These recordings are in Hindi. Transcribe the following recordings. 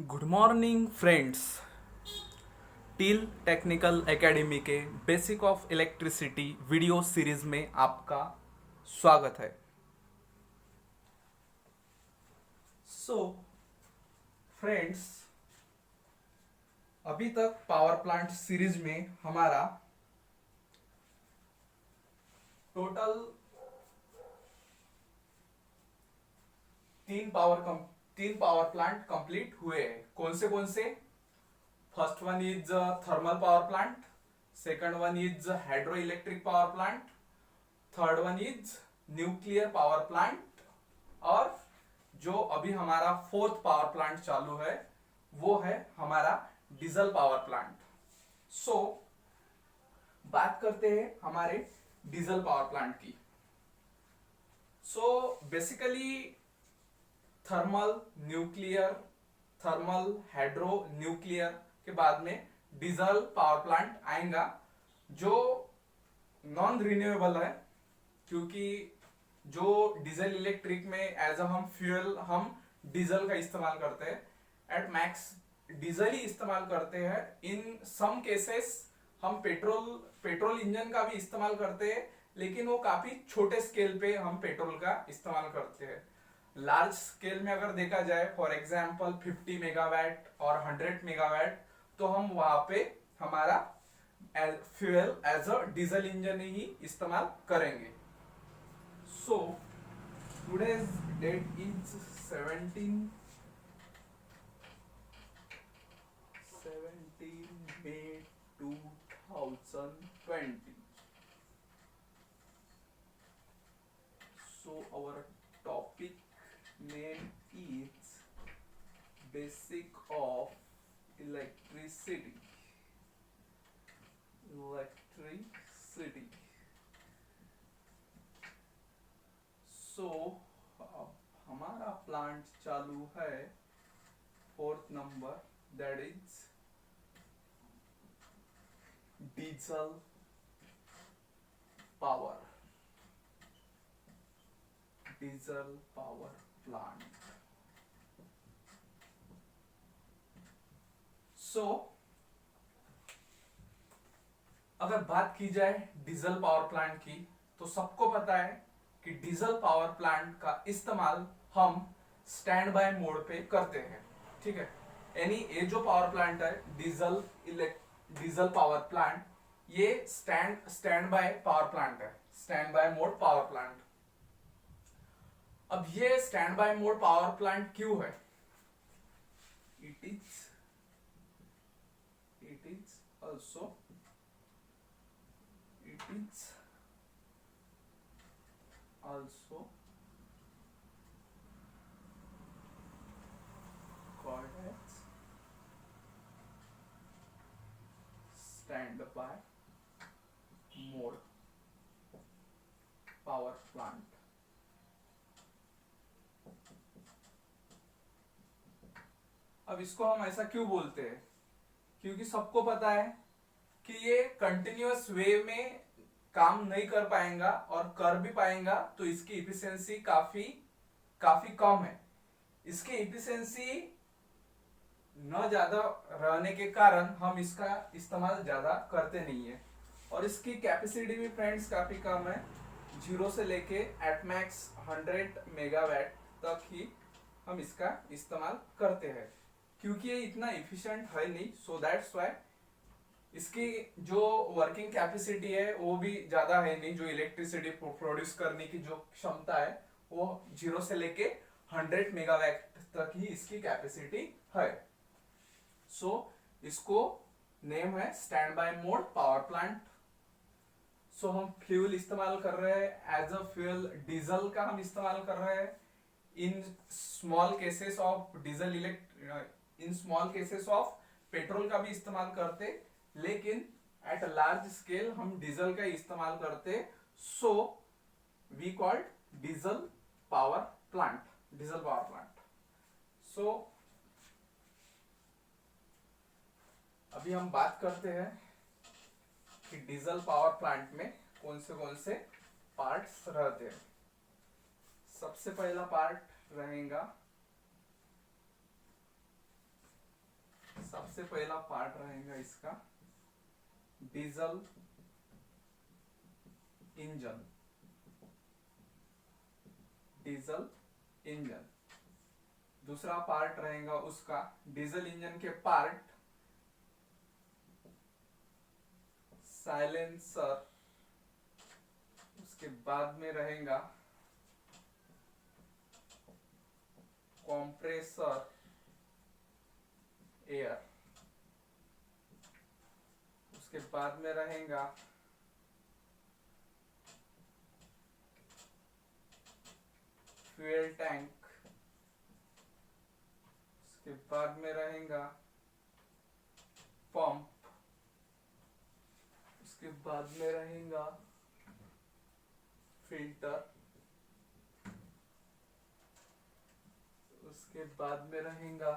Good morning friends. Teel technical academy के basic of electricity video series में आपका स्वागत है। सो फ्रेंड्स, अभी तक पावर प्लांट सीरीज में हमारा टोटल तीन पावर प्लांट कंप्लीट हुए हैं। कौन से? First one is thermal power plant, second one is hydro electric power plant, third one is nuclear power plant, और जो अभी हमारा फोर्थ पावर प्लांट चालू है वो है हमारा डीजल पावर प्लांट। सो बात करते हैं हमारे डीजल पावर प्लांट की। So basically thermal, nuclear, thermal, hydro, nuclear के बाद में डीजल पावर प्लांट आएगा जो नॉन रिन्यूएबल है, क्योंकि जो डीजल इलेक्ट्रिक में एज अ हम फ्यूल हम डीजल का इस्तेमाल करते हैं। एट मैक्स डीजल ही इस्तेमाल करते हैं। इन सम केसेस हम पेट्रोल इंजन का भी इस्तेमाल करते हैं, लेकिन वो काफी छोटे स्केल पे हम पेट्रोल का इस्तेमाल करते हैं। लार्ज स्केल में अगर देखा जाए, फॉर एग्जांपल 50 मेगावाट और 100 मेगावाट, तो हम वहां पे हमारा fuel as a diesel engine ही इस्तेमाल करेंगे। So today's date is 17 May 2020. So our topic name is basic of electricity. So हमारा प्लांट चालू है fourth number, that is diesel power plant. So अगर बात की जाए डीजल पावर प्लांट की, तो सबको पता है कि डीजल पावर प्लांट का इस्तेमाल हम स्टैंड बाय मोड पे करते हैं। ठीक है, यानी ये जो पावर प्लांट है डीजल पावर प्लांट, ये स्टैंड बाय पावर प्लांट है, stand by mode power plant. अब ये stand by mode power plant क्यों है? It is also called as standby mode power plant। अब इसको हम ऐसा क्यों बोलते हैं? क्योंकि सबको पता है कि ये कंटिन्यूअस वे में काम नहीं कर पाएगा, और कर भी पाएगा तो इसकी इफिशियंसी काफी कम है। इसकी इफिशियंसी न ज्यादा रहने के कारण हम इसका इस्तेमाल ज्यादा करते नहीं है, और इसकी कैपेसिटी भी फ्रेंड्स काफी कम है। 0 से लेके एट मैक्स 100 मेगावाट तक ही हम इसका इस्तेमाल करते हैं, क्योंकि ये इतना इफिशिएंट है नहीं। सो दैट्स व्हाई इसकी जो वर्किंग कैपेसिटी है वो भी ज्यादा है नहीं। जो इलेक्ट्रिसिटी प्रोड्यूस करने की जो क्षमता है वो 0 से लेके 100 मेगावाट तक ही इसकी कैपेसिटी है। सो इसको नेम है stand by mode power plant. So हम फ्यूल इस्तेमाल कर रहे हैं, एज अ फ्यूल डीजल का हम इस्तेमाल कर रहे हैं। In small cases of in small cases of petrol का भी इस्तेमाल करते, लेकिन एट लार्ज स्केल हम डीजल का इस्तेमाल करते। So we called diesel power plant. So अभी हम बात करते हैं कि डीजल पावर प्लांट में कौन से पार्ट्स रहते हैं। सबसे पहला पार्ट रहेगा सबसे पहला पार्ट रहेगा इसका डीजल इंजन। डीजल इंजन दूसरा पार्ट रहेगा उसका डीजल इंजन के पार्ट साइलेंसर। उसके बाद में रहेगा कंप्रेसर एयर। उसके बाद में रहेगा फ्यूल टैंक। उसके बाद में रहेगा पंप। उसके बाद में रहेगा फिल्टर। उसके बाद में रहेगा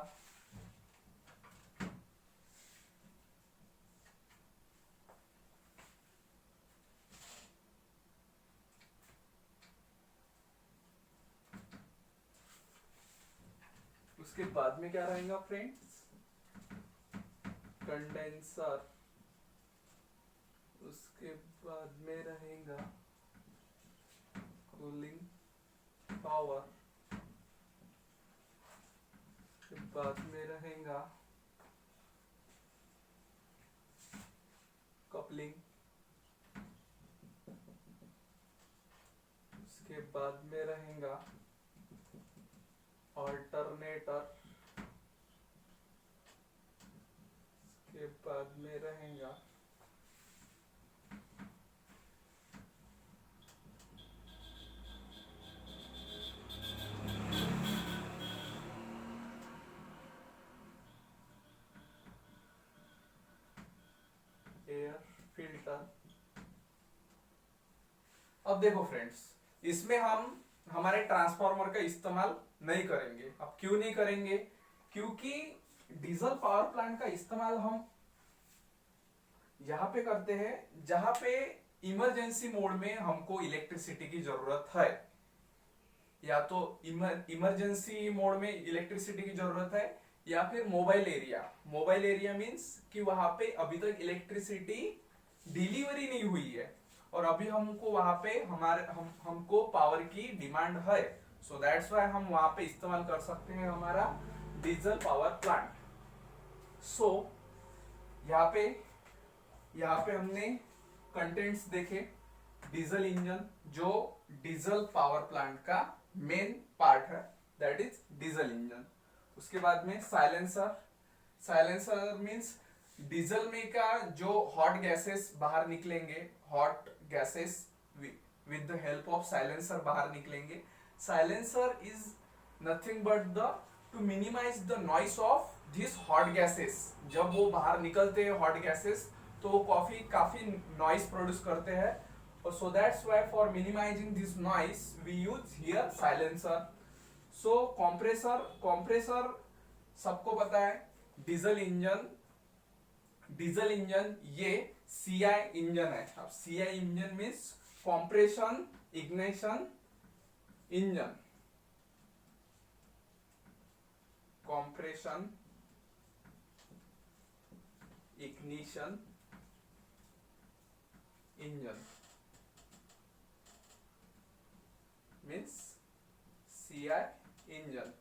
उसके बाद में क्या रहेगा फ्रेंड्स कंडेंसर। उसके बाद में रहेगा कूलिंग पावर। उसके बाद में रहेगा कपलिंग। उसके बाद में रहेगा ऑल्टरनेटर। उसके बाद में रहेगा एयर फिल्टर। अब देखो फ्रेंड्स, इसमें हम हमारे ट्रांसफार्मर का इस्तेमाल नहीं करेंगे। अब क्यों नहीं करेंगे? क्योंकि डीजल पावर प्लांट का इस्तेमाल हम यहां पे करते हैं जहां पे इमरजेंसी मोड में हमको इलेक्ट्रिसिटी की जरूरत है। या तो इमरजेंसी मोड में इलेक्ट्रिसिटी की जरूरत है या फिर mobile area. Mobile area means कि वहां पे अभी तक इलेक्ट्रिसिटी डिलीवरी नहीं हुई है और अभी हमको वहां पे हमको पावर की डिमांड है। सो दैट्स व्हाई हम वहां पे इस्तेमाल कर सकते हैं हमारा डीजल पावर प्लांट। सो यहाँ पे हमने कंटेंट्स देखे। डीजल इंजन जो डीजल पावर प्लांट का मेन पार्ट है, दैट इज डीजल इंजन। उसके बाद में साइलेंसर। साइलेंसर मींस डीजल में का जो हॉट गैसेस बाहर निकलेंगे, hot gases with the help of silencer बाहर निकलेंगे। Silencer is nothing but the to minimise the noise of this hot gases. जब वो बाहर निकलते हैं हॉट गैसेस तो वो काफी नॉइस प्रोड्यूस करते हैं और so that's why for minimising this noise we use here silencer. So compressor सबको पता है डीजल इंजन। डीजल इंजन ये सीआई इंजन है। अब CI engine means compression ignition engine. Compression ignition engine means CI engine.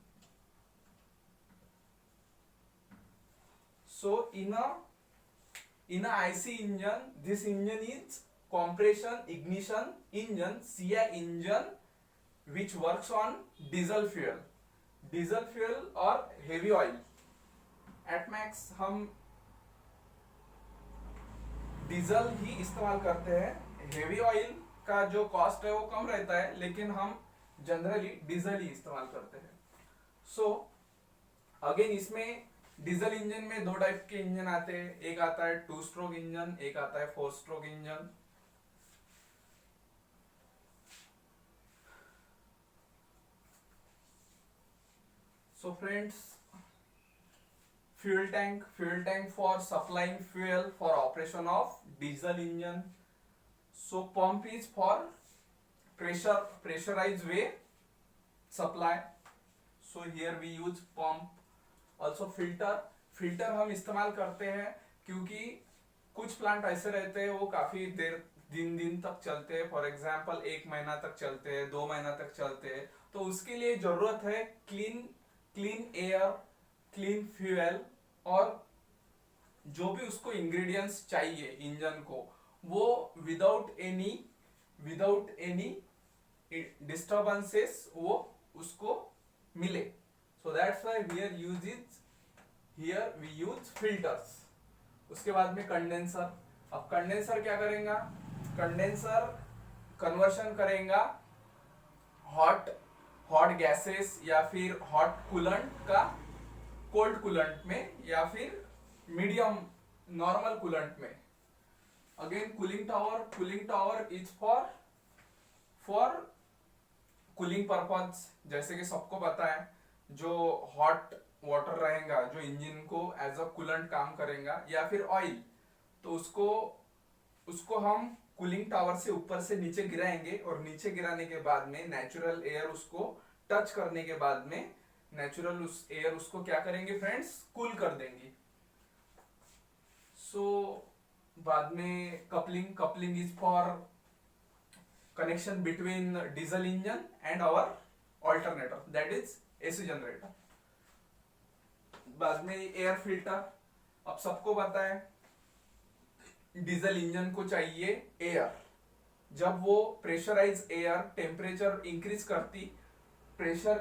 So in a IC engine, this engine is compression ignition engine, CI engine, which works on diesel fuel or heavy oil. At max हम डीजल ही इस्तेमाल करते हैं। हेवी ऑयल का जो कॉस्ट है वो कम रहता है, लेकिन हम जनरली डीजल ही इस्तेमाल करते हैं। सो अगेन इसमें डीजल इंजन में दो टाइप के इंजन आते हैं। एक आता है 2 स्ट्रोक इंजन, एक आता है 4 stroke engine. So friends, fuel tank for supplying fuel for operation of diesel engine. So pump is for pressurise way supply. So here we use pump. Also filter filter हम इस्तेमाल करते हैं क्योंकि कुछ प्लांट ऐसे रहते हैं वो काफी देर दिन दिन तक चलते हैं, फॉर एग्जाम्पल 1 महीना तक चलते हैं, 2 महीना तक चलते हैं, तो उसके लिए जरूरत है clean clean air, clean fuel, और जो भी उसको इंग्रेडिएंट्स चाहिए इंजन को, वो विदाउट एनी डिस्टर्बेंसेस वो उसको मिले. So that's why here we use filters. उसके बाद में कंडेंसर. अब कंडेंसर क्या करेगा? कंडेंसर कन्वर्शन करेगा हॉट हॉट गैसेस या फिर हॉट कूलेंट का कोल्ड कूलेंट में, या फिर मीडियम नॉर्मल कूलेंट में. Again cooling tower is for cooling purpose. जैसे कि सबको पता है, जो हॉट वाटर रहेगा जो इंजन को एज अ कूलेंट काम करेगा, या फिर ऑयल, तो उसको उसको हम कूलिंग टावर से ऊपर से नीचे गिराएंगे, और नीचे गिराने के बाद में नेचुरल एयर उसको टच करने के बाद में नेचुरल उस एयर उसको क्या करेंगे फ्रेंड्स? कूल कर देंगे. सो बाद में coupling is for connection between diesel engine and our alternator, that is AC generator. बाद में एयर फिल्टर. अब सबको पता है डीजल इंजन को चाहिए एयर. जब वो प्रेशराइज एयर टेम्परेचर इंक्रीज करती, प्रेशर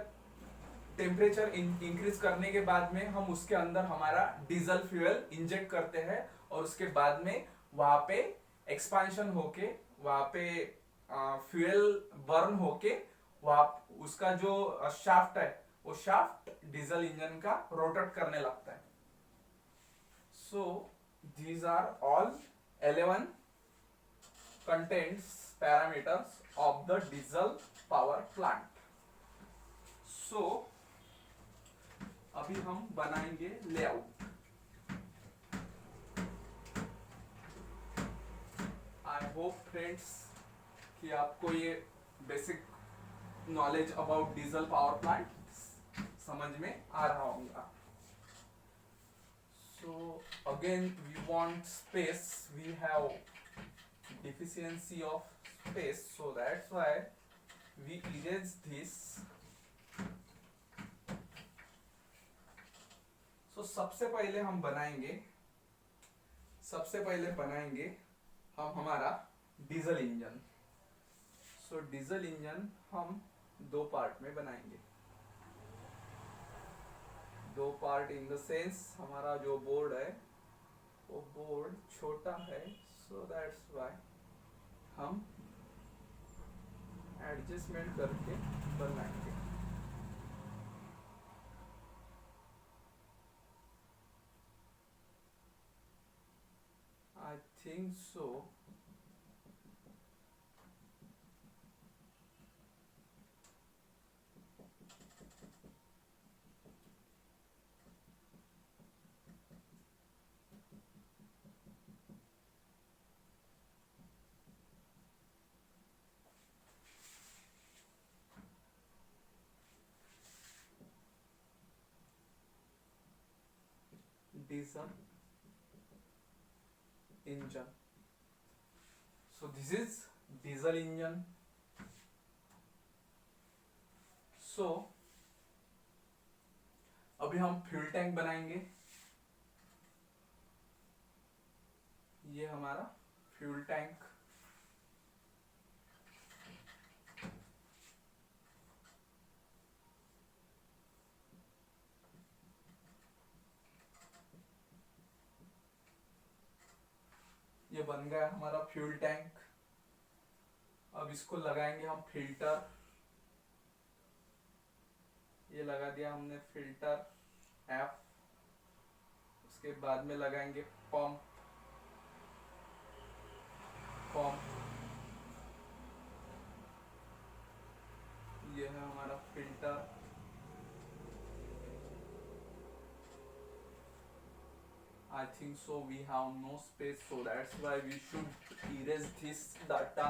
टेम्परेचर इंक्रीज करने के बाद में हम उसके अंदर हमारा डीजल फ्यूल इंजेक्ट करते हैं, और उसके बाद में वहां पे एक्सपांशन होके, वहां पे फ्यूल बर्न होके, वहां उसका जो शाफ्ट है वो शाफ्ट डीजल इंजन का रोटेट करने लगता है. सो these are all 11 contents parameters of the diesel power plant. So अभी हम बनाएंगे लेआउट. आई होप फ्रेंड्स कि आपको ये basic knowledge about diesel power plant समझ में आ रहा होगा. So again we want space, we have deficiency of space, so that's why we erase this. So सबसे पहले बनाएंगे हम हमारा डीजल इंजन. सो डीजल इंजन हम 2 पार्ट में बनाएंगे. 2 पार्ट इन द सेंस हमारा जो बोर्ड है वो बोर्ड छोटा है, सो दैट्स व्हाई हम एडजस्टमेंट करके बनाएंगे. I think so. Diesel engine. So this is diesel engine. So अभी हम फ्यूल टैंक बनाएंगे. ये हमारा फ्यूल टैंक. ये बन गया हमारा फ्यूल टैंक. अब इसको लगाएंगे हम फिल्टर. ये लगा दिया हमने फिल्टर एफ. उसके बाद में लगाएंगे पंप. ये है हमारा filter. I think so we have no space, so that's why we should erase this data.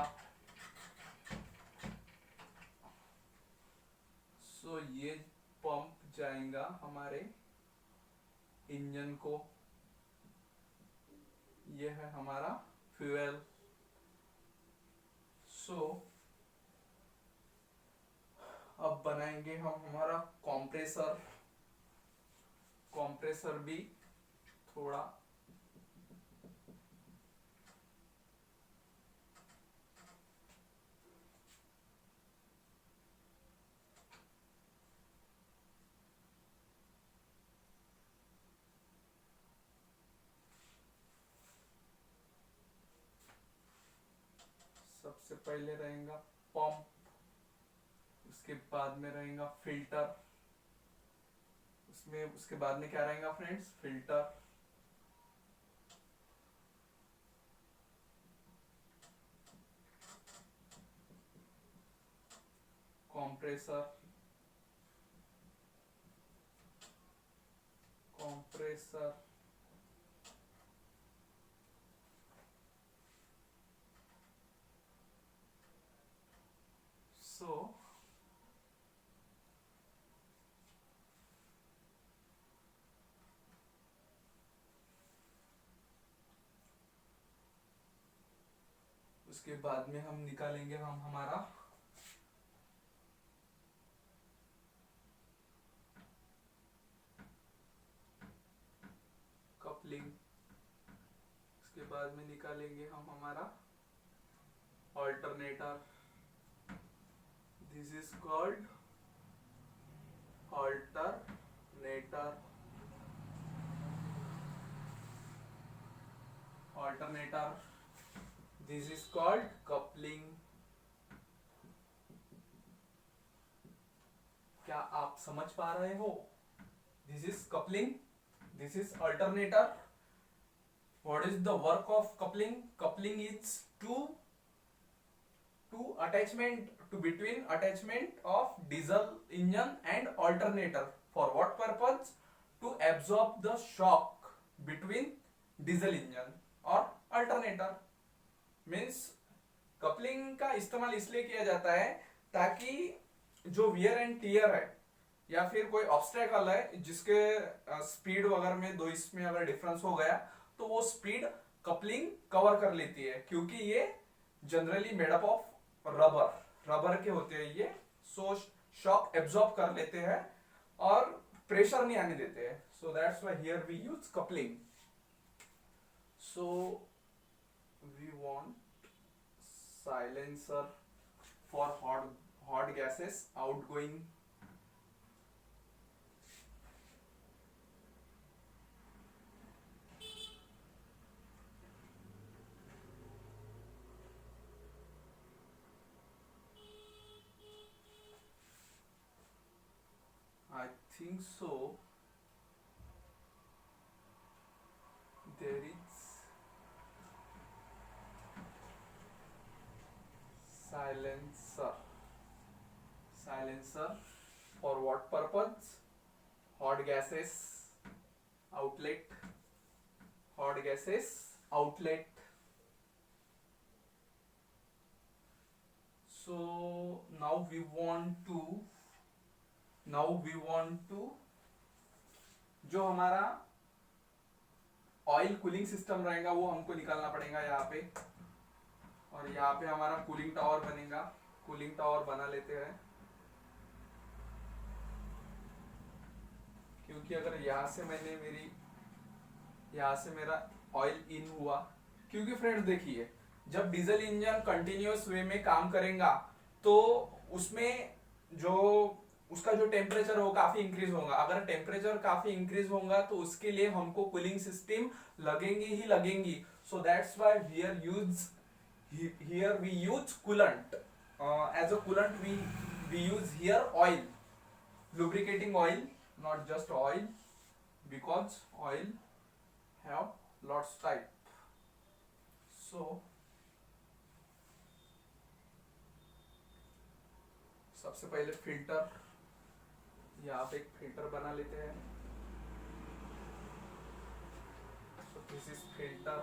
So ये पंप जाएगा हमारे इंजन को, ये है हमारा फ्यूल। सो अब बनाएंगे हम हमारा कॉम्प्रेसर। कॉम्प्रेसर भी थोड़ा सबसे पहले रहेगा पंप, उसके बाद में रहेगा फिल्टर, उसमें उसके बाद में क्या रहेगा फ्रेंड्स, फिल्टर, कॉम्प्रेसर, कॉम्प्रेसर, सो उसके बाद में हम निकालेंगे हम हमारा कपलिंग, उसके बाद में निकालेंगे हम हमारा alternator. This is called alternator. Alternator, this is called coupling. क्या आप समझ पा रहे हो? This is coupling, this is alternator. What is the work of coupling? Coupling is to attachment to between attachment of diesel engine and alternator. For what purpose? To absorb the shock between diesel engine और alternator. Means कपलिंग का इस्तेमाल इसलिए किया जाता है ताकि जो वियर एंड टीयर है या फिर कोई ऑब्स्टेकल है जिसके स्पीड वगैरह में दो इसमें अगर डिफरेंस हो गया तो वो स्पीड कपलिंग कवर कर लेती है, क्योंकि ये generally made up of rubber के होते हैं ये। सो शॉक एब्जॉर्ब कर लेते हैं और प्रेशर नहीं आने देते हैं। So that's why here we use coupling. So we want silencer for hot gases outgoing. I think so. There is silencer. Silencer for what purpose? Hot gases outlet. Hot gases outlet. So now we want to जो हमारा ऑयल कूलिंग सिस्टम रहेगा वो हमको निकालना पड़ेगा यहाँ पे, और यहाँ पे हमारा कूलिंग टावर बनेगा। कूलिंग टावर बना लेते हैं, क्योंकि अगर यहाँ से मेरा ऑयल इन हुआ, क्योंकि फ्रेंड्स देखिए जब डीजल इंजन कंटिन्यूअस वे में काम करेगा तो उसमें जो उसका जो टेम्परेचर हो काफी इंक्रीज होगा। अगर टेम्परेचर काफी इंक्रीज होगा तो उसके लिए हमको कूलिंग सिस्टम लगेंगी। सो that's why here we use coolant. As a coolant we use here oil, lubricating oil, not just oil, because oil have lots type. So सबसे पहले फिल्टर, यहाँ पे एक फिल्टर बना लेते हैं। So this is filter.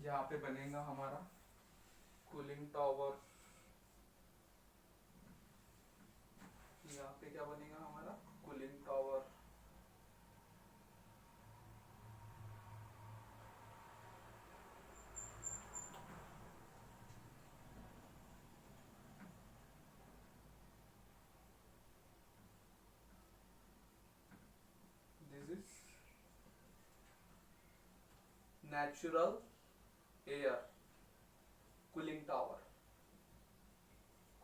यहाँ पे बनेगा हमारा कूलिंग टावर। यहाँ पे क्या बनेगा हमारा cooling tower. This is natural air cooling tower.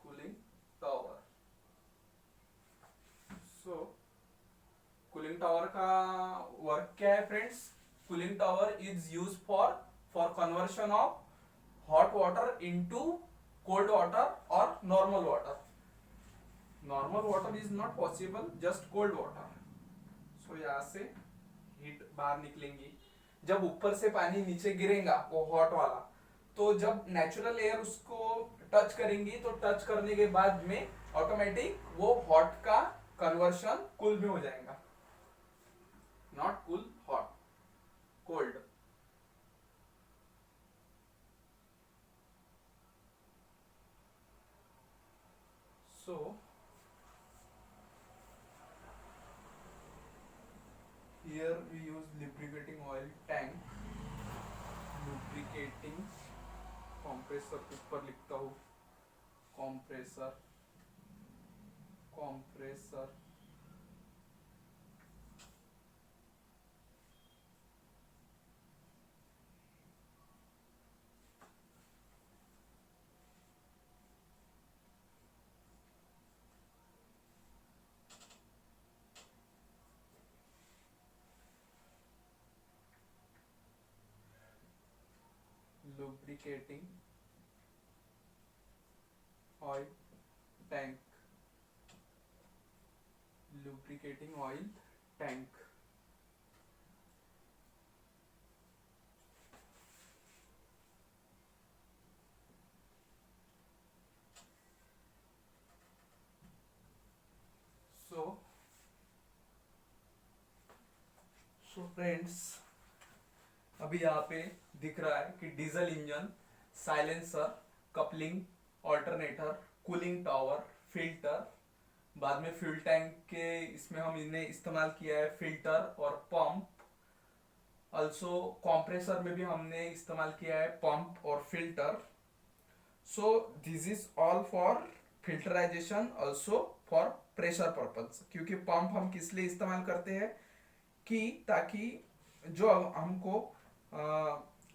Cooling tower. So cooling tower का वर्क क्या है friends? Cooling tower is use for conversion of hot water into cold water और normal water. Normal water is not possible, just cold water. So यहाँ से हीट बाहर निकलेंगी। जब ऊपर से पानी नीचे गिरेगा वो हॉट वाला, तो जब नेचुरल एयर उसको टच करेंगी तो टच करने के बाद में ऑटोमेटिक वो हॉट का कन्वर्शन कूल में हो जाएगा। Not cool, hot, cold. So here we use lubricating oil tank, lubricating compressor, ऊपर लिखता हूँ compressor, compressor। lubricating oil tank, lubricating oil tank। so so friends, अभी यहाँ पे दिख रहा है कि diesel engine, silencer, coupling, alternator, cooling tower, filter, बाद में फ्यूल टैंक के इसमें हम इन्हें इस्तेमाल किया है, फिल्टर और पंप। ऑल्सो कॉम्प्रेसर में भी हमने इस्तेमाल किया है पंप और filter. So this is all for filtrization, also for pressure purpose. क्योंकि पंप हम किस लिए इस्तेमाल करते हैं कि ताकि जो हमको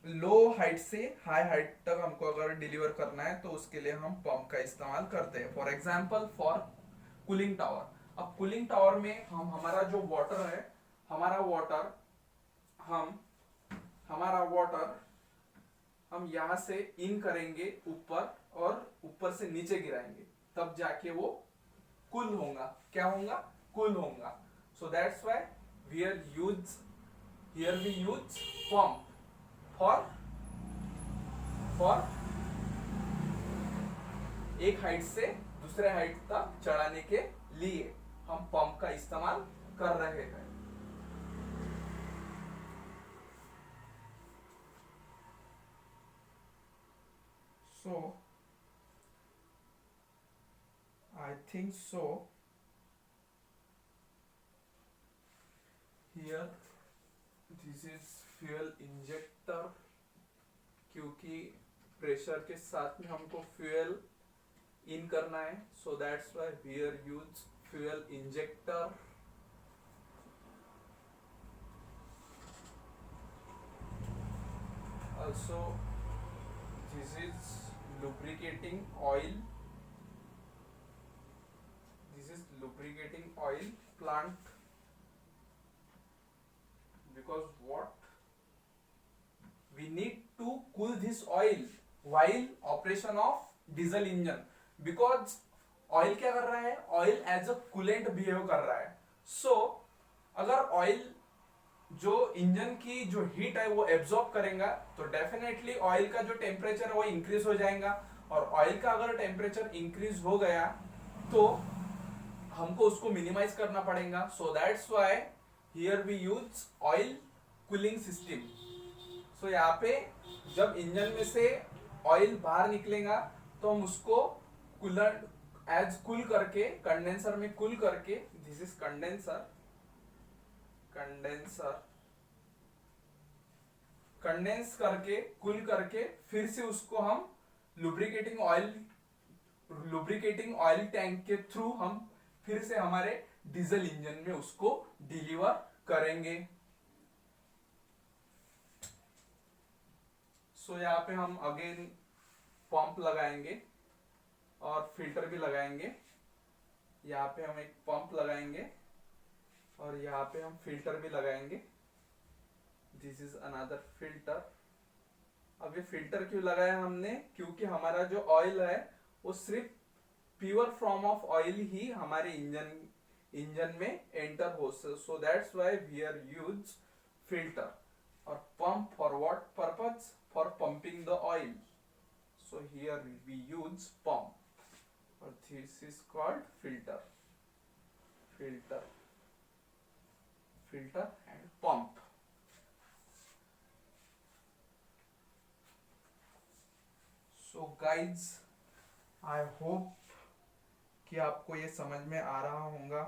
लो हाइट से हाई हाइट तक हमको अगर डिलीवर करना है तो उसके लिए हम पंप का इस्तेमाल करते हैं। For example for cooling tower. अब कूलिंग टावर में हम हमारा जो वाटर है, हमारा वाटर हम यहाँ से इन करेंगे ऊपर और ऊपर से नीचे गिराएंगे, तब जाके वो कूल होगा। क्या होगा? कूल होगा। सो that's why here we use pump for एक हाइट से दूसरे हाइट तक चढ़ाने के लिए हम पंप का इस्तेमाल कर रहे हैं। So I think so here this is fuel injector, क्योंकि प्रेशर के साथ में हमको फ्यूल इन करना है। So that's why we are use fuel injector. Also this is lubricating oil, this is lubricating oil plant, because what we need to cool this oil while operation of diesel engine, because oil क्या कर रहा है? Oil as a coolant behave कर रहा है। सो अगर ऑयल जो इंजन की जो हीट है वो एब्जॉर्ब करेगा तो डेफिनेटली ऑयल का जो टेम्परेचर है वो इंक्रीज हो जाएगा, और ऑयल का अगर टेम्परेचर इंक्रीज हो गया तो हमको उसको मिनिमाइज करना पड़ेगा। So that's why here we use oil cooling system. So यहाँ पे जब इंजन में से ऑयल बाहर निकलेगा तो हम उसको कूलर एज कूल करके कंडेंसर में कूल करके, this is condenser, condenser condense करके कूल करके फिर से उसको हम लुब्रिकेटिंग ऑयल टैंक के थ्रू हम फिर से हमारे डीजल इंजन में उसको डिलीवर करेंगे। सो यहाँ पे हम अगेन पंप लगाएंगे और फिल्टर भी लगाएंगे। यहाँ पे हम एक पंप लगाएंगे और यहाँ पे हम फिल्टर भी लगाएंगे। This is another filter. अब ये फिल्टर क्यों लगाया हमने, क्योंकि हमारा जो ऑयल है वो सिर्फ प्योर फॉर्म ऑफ ऑयल ही हमारे इंजन में एंटर हो, so that's why we are use filter. और pump for what purpose, for pumping the oil, so here we use pump और this is called filter, filter and pump. So guys, I hope कि आपको ये समझ में आ रहा होगा।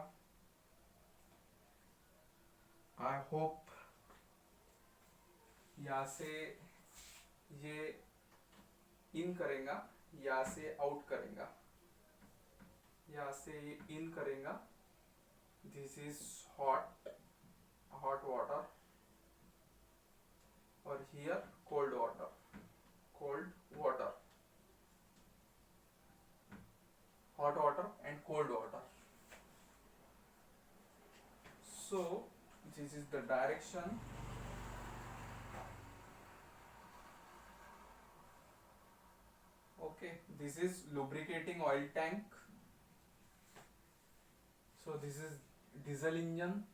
आई होप यहाँ से ये इन करेगा, यहाँ से आउट करेगा, यहाँ से ये इन करेगा। दिस इज हॉट वाटर और here cold water, hot water and cold water. So this is the direction. Okay, this is lubricating oil tank. So this is diesel engine.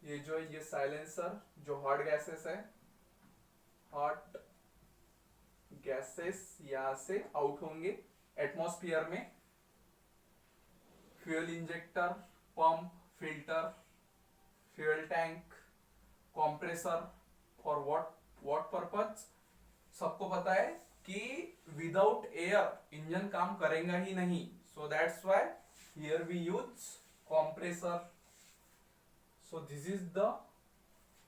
ये साइलेंसर जो हॉट गैसेस है, हॉट गैसेस यहाँ से आउट होंगे एटमॉस्फेयर में। Fuel injector, pump, filter, fuel tank, compressor, for what purpose, सबको पता है कि विदाउट एयर इंजन काम करेगा ही नहीं। So that's why here we use compressor. So this is the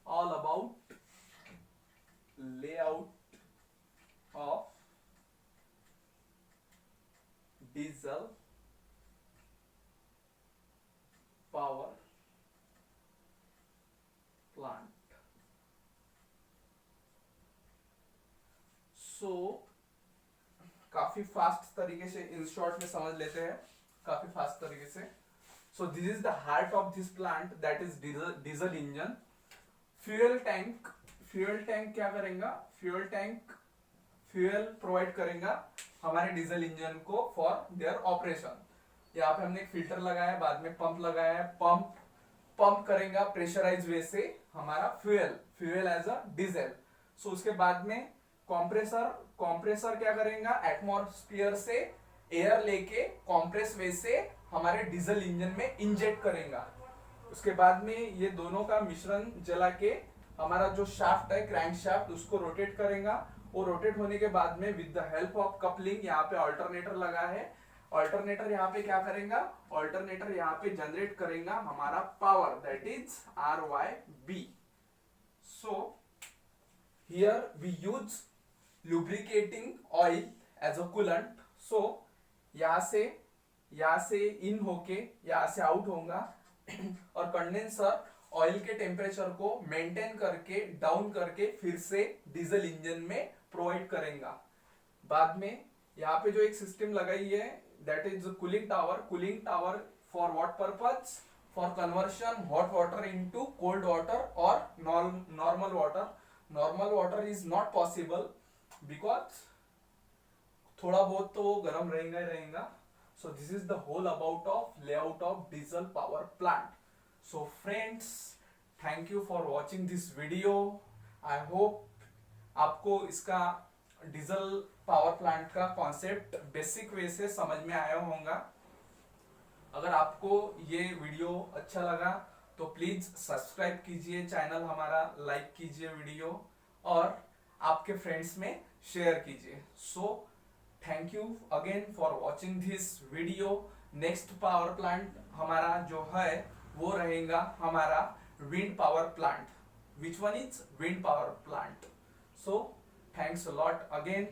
all about layout of diesel power plant. So काफी फास्ट तरीके से इन शॉर्ट में समझ लेते हैं, काफी फास्ट तरीके से। सो this is the heart of this plant, that is diesel engine. Fuel tank क्या करेगा, फ्यूल टैंक फ्यूल प्रोवाइड करेगा हमारे डीजल इंजन को फॉर देयर ऑपरेशन। यहाँ पे हमने एक फिल्टर लगाया, बाद में पंप लगाया है। पंप करेगा प्रेशराइज वे से हमारा फ्यूल एज अ डीजल। सो उसके बाद में कॉम्प्रेसर क्या करेगा, एटमॉस्फेयर से एयर लेके कॉम्प्रेस वे से हमारे डीजल इंजन में इंजेक्ट करेगा। उसके बाद में ये दोनों का मिश्रण जला के हमारा जो शाफ्ट है, क्रैंक शाफ्ट, उसको रोटेट करेगा। वो रोटेट होने के बाद में with the help of coupling, यहाँ पे अल्टरनेटर लगा है, अल्टरनेटर यहाँ पे क्या करेगा, अल्टरनेटर यहाँ पे जनरेट करेगा हमारा power, that is RYB। So here we use lubricating oil as a coolant. So यहाँ से इन होके यहाँ से आउट होगा और कंडेंसर ऑयल के टेम्परेचर को मेंटेन करके डाउन करके फिर से डीजल इंजन में प्रोवाइड करेगा। बाद में यहाँ पे जो एक सिस्टम लगाई है, that is cooling tower for what purpose, for conversion hot water into cold water और normal water is not possible because थोड़ा बहुत तो वो गर्म रहेगा ही रहेगा। So this is the whole about of layout of diesel power plant. So friends, thank you for watching this video. I hope आपको इसका डीजल पावर प्लांट का कॉन्सेप्ट बेसिक वे से समझ में आया होगा। अगर आपको ये वीडियो अच्छा लगा तो प्लीज सब्सक्राइब कीजिए चैनल हमारा, लाइक कीजिए वीडियो और आपके फ्रेंड्स में शेयर कीजिए। So thank you again for watching this video. Next power plant हमारा जो है वो रहेगा हमारा wind power plant. Which one is wind power plant. So thanks a lot again.